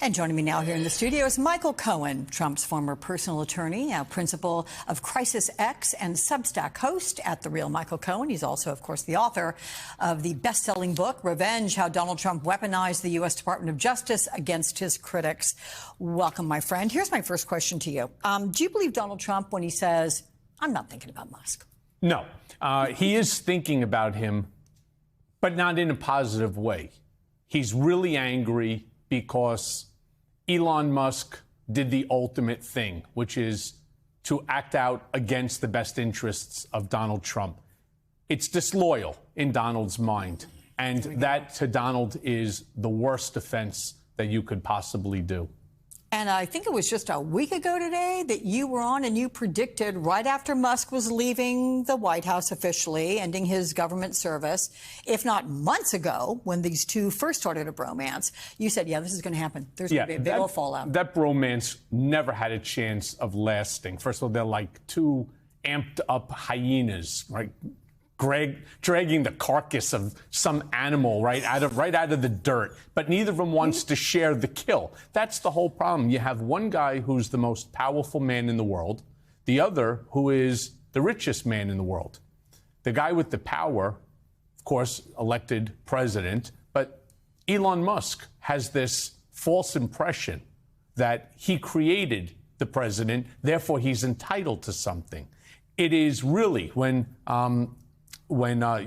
And joining me now here in the studio is Michael Cohen, Trump's former personal attorney, now principal of Crisis X and Substack host at The Real Michael Cohen. He's also, of course, the author of the best-selling book, Revenge, How Donald Trump Weaponized the U.S. Department of Justice Against His Critics. Welcome, my friend. Here's my first question to you. Do you believe Donald Trump when he says, I'm not thinking about Musk? No. He is thinking about him, but not in a positive way. He's really angry because Elon Musk did the ultimate thing, which is to act out against the best interests of Donald Trump. It's disloyal in Donald's mind. And that to Donald is the worst offense that you could possibly do. And I think it was just a week ago today that you were on and you predicted right after Musk was leaving the White House officially, ending his government service, if not months ago, when these two first started a bromance, you said, yeah, this is going to happen. There's going to be a big old fallout. That bromance never had a chance of lasting. First of all, they're like two amped up hyenas, right? Dragging the carcass of some animal right out of the dirt, but neither of them wants to share the kill. That's the whole problem. You have one guy who's the most powerful man in the world, the other who is the richest man in the world. The guy with the power, of course, elected president, but Elon Musk has this false impression that he created the president, therefore he's entitled to something. It is really when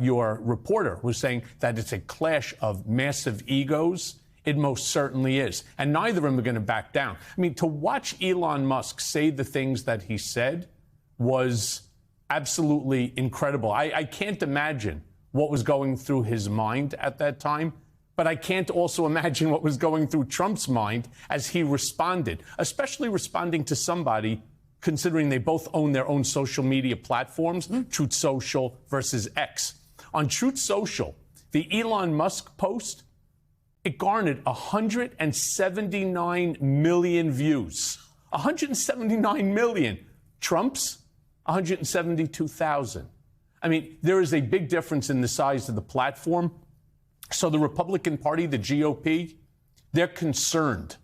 your reporter was saying that it's a clash of massive egos, it most certainly is. And neither of them are going to back down. I mean, to watch Elon Musk say the things that he said was absolutely incredible. I can't imagine what was going through his mind at that time, but I can't also imagine what was going through Trump's mind as he responded, especially responding to somebody considering they both own their own social media platforms, Truth Social versus X. On Truth Social, the Elon Musk post, it garnered 179 million views. 179 million. Trump's, 172,000. I mean, there is a big difference in the size of the platform. So the Republican Party, the GOP, they're concerned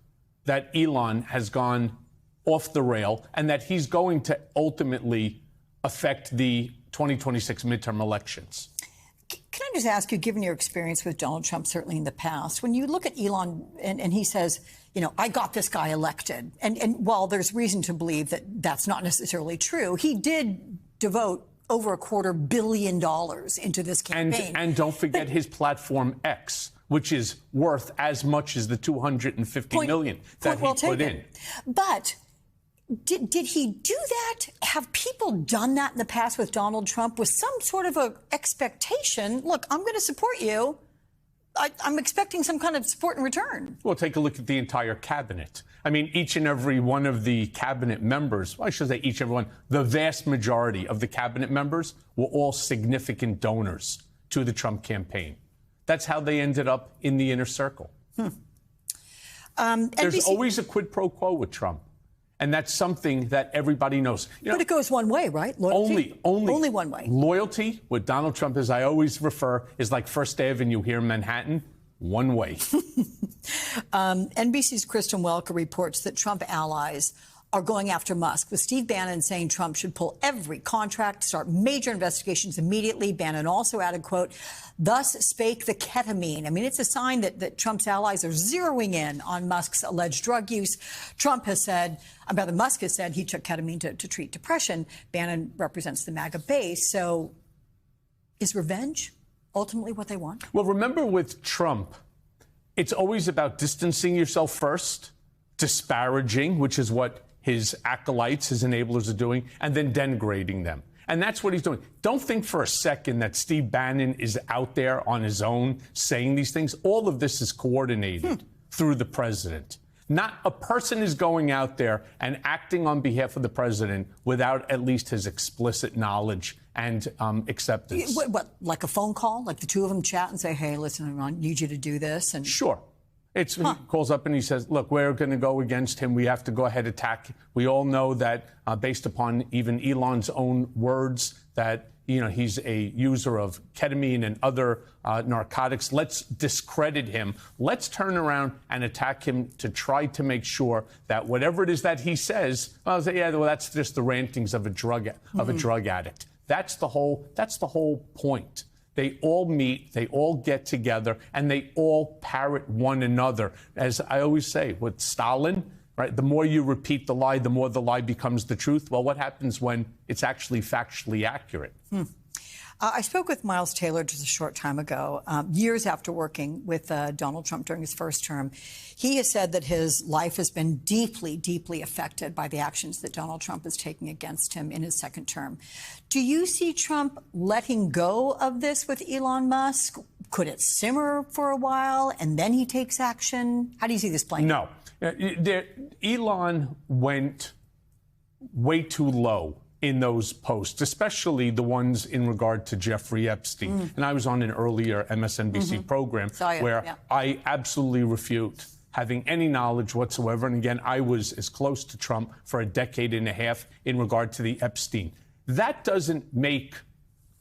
that Elon has gone off the rail and that he's going to ultimately affect the 2026 midterm elections. Can I just ask you, given your experience with Donald Trump, certainly in the past, when you look at Elon and he says, you know, I got this guy elected, and while there's reason to believe that that's not necessarily true, he did devote over $250 million into this campaign. And don't forget his platform X, which is worth as much as the $250 million that he put in. But did he do that? Have people done that in the past with Donald Trump with some sort of a expectation? Look, I'm going to support you. I'm expecting some kind of support in return. Well, take a look at the entire cabinet. I mean, each and every one of the cabinet members, well, I should say each and every one, the vast majority of the cabinet members were all significant donors to the Trump campaign. That's how they ended up in the inner circle. There's always a quid pro quo with Trump. And that's something that everybody knows. But it goes one way, right? Loyalty? Only one way. Loyalty with Donald Trump, as I always refer, is like First Avenue here in Manhattan, one way. NBC's Kristen Welker reports that Trump allies are going after Musk, with Steve Bannon saying Trump should pull every contract, start major investigations immediately. Bannon also added, quote, thus spake the ketamine. I mean, it's a sign that Trump's allies are zeroing in on Musk's alleged drug use. Musk has said he took ketamine to treat depression. Bannon represents the MAGA base. So is revenge ultimately what they want? Well, remember with Trump, it's always about distancing yourself first, disparaging, which is what his acolytes, his enablers are doing, and then denigrating them. And that's what he's doing. Don't think for a second that Steve Bannon is out there on his own saying these things. All of this is coordinated through the president. Not a person is going out there and acting on behalf of the president without at least his explicit knowledge and acceptance. What, like a phone call? Like the two of them chat and say, hey, listen, I need you to do this? And sure. He calls up and he says, look, we're going to go against him. We have to go ahead and attack. We all know that based upon even Elon's own words that he's a user of ketamine and other narcotics. Let's discredit him. Let's turn around and attack him to try to make sure that whatever it is that he says, well, say, yeah, well, that's just the rantings of a drug addict. That's the whole point. They all meet, they all get together, and they all parrot one another. As I always say, with Stalin, right? The more you repeat the lie, the more the lie becomes the truth. Well, what happens when it's actually factually accurate? I spoke with Miles Taylor just a short time ago, years after working with Donald Trump during his first term. He has said that his life has been deeply, deeply affected by the actions that Donald Trump is taking against him in his second term. Do you see Trump letting go of this with Elon Musk? Could it simmer for a while and then he takes action? How do you see this playing? No. Elon went way too low in those posts, especially the ones in regard to Jeffrey Epstein. And I was on an earlier MSNBC program where I absolutely refute having any knowledge whatsoever. And again, I was as close to Trump for a decade and a half in regard to the Epstein. That doesn't make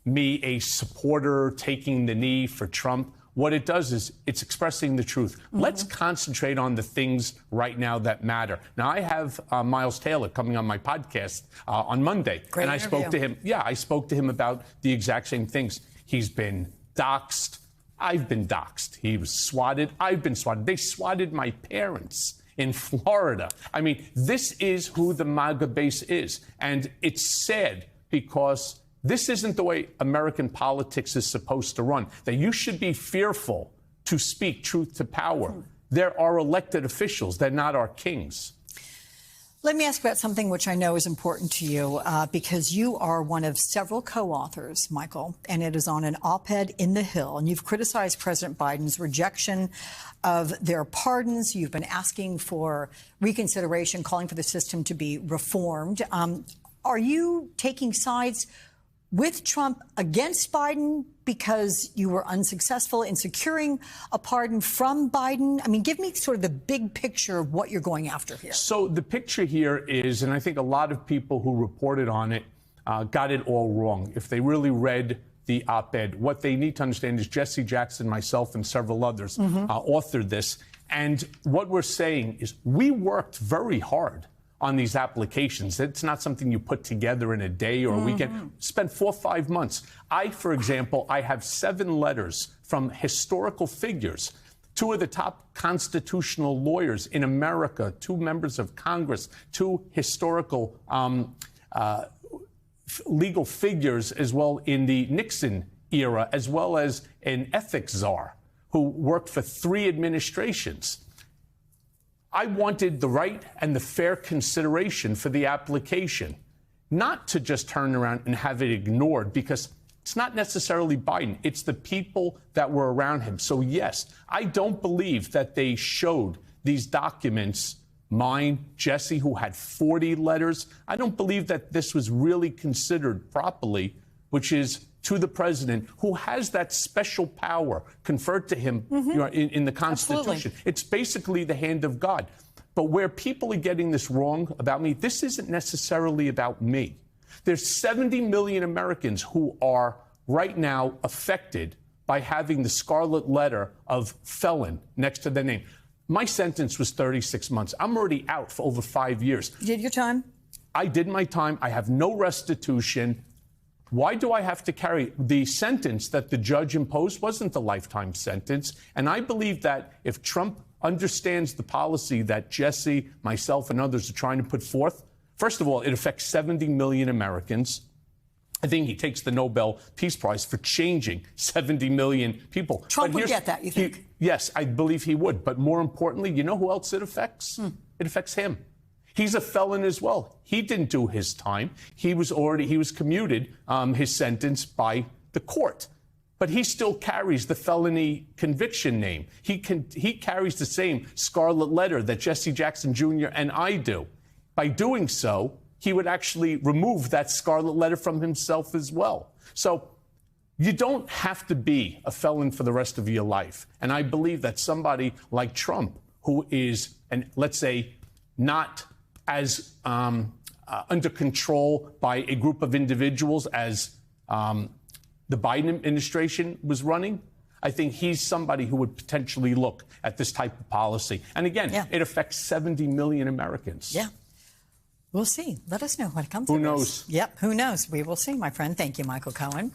me a supporter taking the knee for Trump. What it does is it's expressing the truth. Let's concentrate on the things right now that matter. Now, I have Miles Taylor coming on my podcast on Monday. Great and I interview. spoke to him. Yeah, I spoke to him about the exact same things. He's been doxxed. I've been doxxed. He was swatted. I've been swatted. They swatted my parents in Florida. I mean, this is who the MAGA base is. And it's sad because this isn't the way American politics is supposed to run, that you should be fearful to speak truth to power. There are elected officials. They're not our kings. Let me ask about something which I know is important to you, because you are one of several co-authors, Michael, and it is on an op-ed in The Hill. And you've criticized President Biden's rejection of their pardons. You've been asking for reconsideration, calling for the system to be reformed. Are you taking sides with Trump against Biden because you were unsuccessful in securing a pardon from Biden? I mean, give me sort of the big picture of what you're going after here. So the picture here is, and I think a lot of people who reported on it got it all wrong. If they really read the op-ed, what they need to understand is Jesse Jackson, myself, and several others authored this. And what we're saying is we worked very hard on these applications. It's not something you put together in a day or a weekend. Spent 4 or 5 months. For example, I have 7 letters from historical figures, 2 of the top constitutional lawyers in America, 2 members of Congress, 2 historical legal figures as well in the Nixon era, as well as an ethics czar who worked for 3 administrations. I wanted the right and the fair consideration for the application, not to just turn around and have it ignored, because it's not necessarily Biden. It's the people that were around him. So, yes, I don't believe that they showed these documents, mine, Jesse, who had 40 letters. I don't believe that this was really considered properly, which is to the president, who has that special power conferred to him in the Constitution. Absolutely. It's basically the hand of God. But where people are getting this wrong about me, this isn't necessarily about me. There's 70 million Americans who are right now affected by having the scarlet letter of felon next to their name. My sentence was 36 months. I'm already out for over 5 years. You did your time? I did my time. I have no restitution. Why do I have to carry the sentence that the judge imposed? Wasn't the lifetime sentence. And I believe that if Trump understands the policy that Jesse, myself, and others are trying to put forth, first of all, it affects 70 million Americans. I think he takes the Nobel Peace Prize for changing 70 million people. Trump would get that, you think? Yes, I believe he would. But more importantly, you know who else it affects? It affects him. He's a felon as well. He didn't do his time. He was commuted his sentence by the court. But he still carries the felony conviction name. He carries the same scarlet letter that Jesse Jackson Jr. and I do. By doing so, he would actually remove that scarlet letter from himself as well. So you don't have to be a felon for the rest of your life. And I believe that somebody like Trump, who is, let's say, not as under control by a group of individuals as the Biden administration was running, I think he's somebody who would potentially look at this type of policy. And again, it affects 70 million Americans. Yeah. We'll see. Let us know what comes of this. Who knows? Yep, who knows? We will see, my friend. Thank you, Michael Cohen.